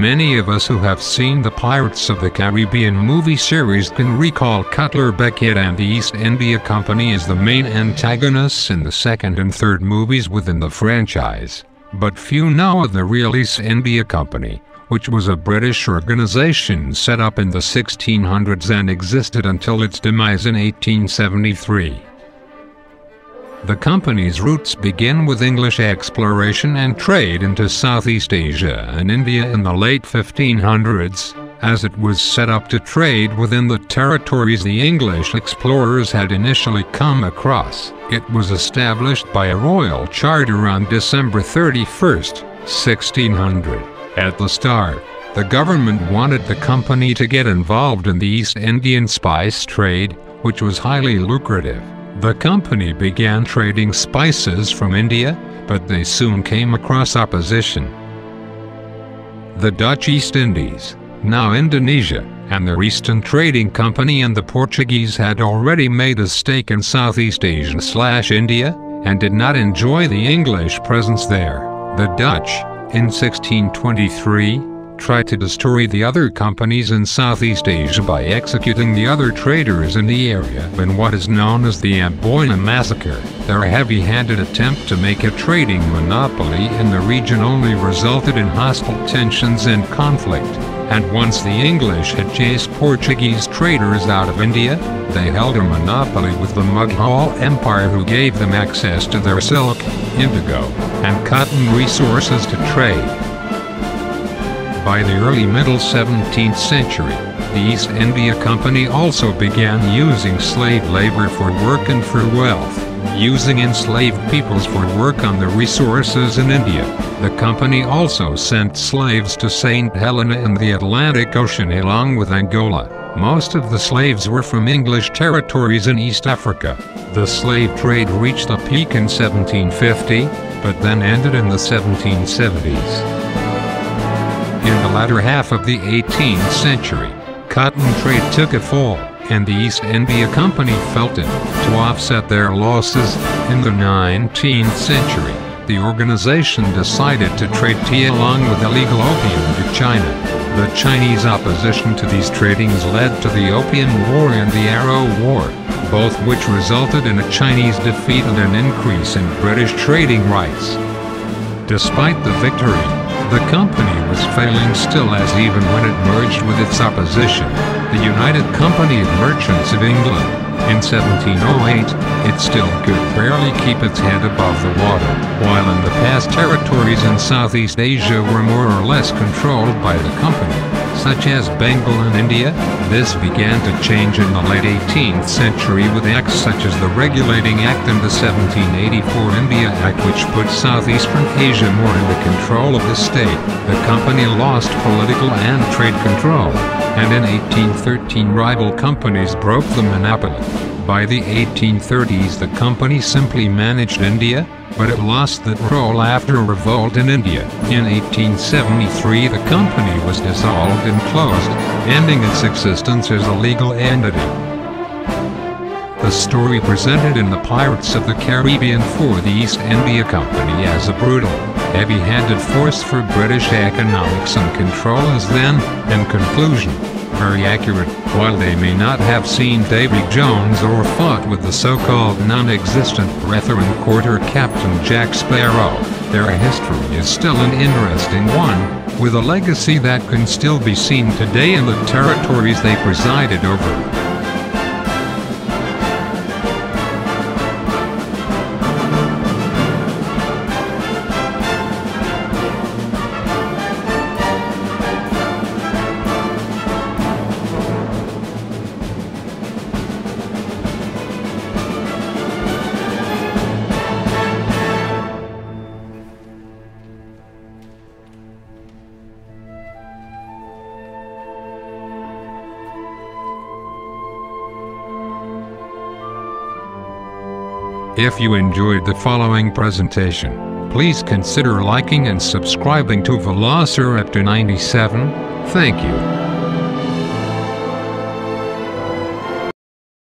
Many of us who have seen the Pirates of the Caribbean movie series can recall Cutler Beckett and the East India Company as the main antagonists in the second and third movies within the franchise. But few know of the real East India Company, which was a British organization set up in the 1600s and existed until its demise in 1873. The company's roots begin with English exploration and trade into Southeast Asia and India in the late 1500s, as it was set up to trade within the territories the English explorers had initially come across. It was established by a royal charter on December 31, 1600. At the start, the government wanted the company to get involved in the East Indian spice trade, which was highly lucrative. The company began trading spices from India, but they soon came across opposition. The Dutch East Indies, now Indonesia, and the Eastern Trading Company and the Portuguese had already made a stake in Southeast Asia/India, and did not enjoy the English presence there. The Dutch, in 1623, tried to destroy the other companies in Southeast Asia by executing the other traders in the area in what is known as the Amboina Massacre. Their heavy-handed attempt to make a trading monopoly in the region only resulted in hostile tensions and conflict, and once the English had chased Portuguese traders out of India, they held a monopoly with the Mughal Empire, who gave them access to their silk, indigo, and cotton resources to trade. By the early middle 17th century, the East India Company also began using slave labor for work and for wealth, using enslaved peoples for work on the resources in India. The company also sent slaves to St. Helena in the Atlantic Ocean along with Angola. Most of the slaves were from English territories in East Africa. The slave trade reached a peak in 1750, but then ended in the 1770s. In the latter half of the 18th century, cotton trade took a fall, and the East India Company felt it. To offset their losses, in the 19th century, the organization decided to trade tea along with illegal opium to China. The Chinese opposition to these tradings led to the Opium War and the Arrow War, both which resulted in a Chinese defeat and an increase in British trading rights. Despite the victory, the company was failing still, as even when it merged with its opposition, the United Company of Merchants of England, in 1708, it still could barely keep its head above the water, while in the past territories in Southeast Asia were more or less controlled by the company, such as Bengal and India. This began to change in the late 18th century with acts such as the Regulating Act and the 1784 India Act, which put Southeastern Asia more in the control of the state. The company lost political and trade control, and in 1813 rival companies broke the monopoly. By the 1830s the company simply managed India, but it lost that role after a revolt in India. In 1873 the company was dissolved and closed, ending its existence as a legal entity. The story presented in The Pirates of the Caribbean for the East India Company as a brutal, heavy-handed force for British economics and control is then, in conclusion, very accurate. While they may not have seen Davy Jones or fought with the so-called non-existent Brethren Quarter Captain Jack Sparrow, their history is still an interesting one, with a legacy that can still be seen today in the territories they presided over. If you enjoyed the following presentation, please consider liking and subscribing to Velociraptor 97. Thank you.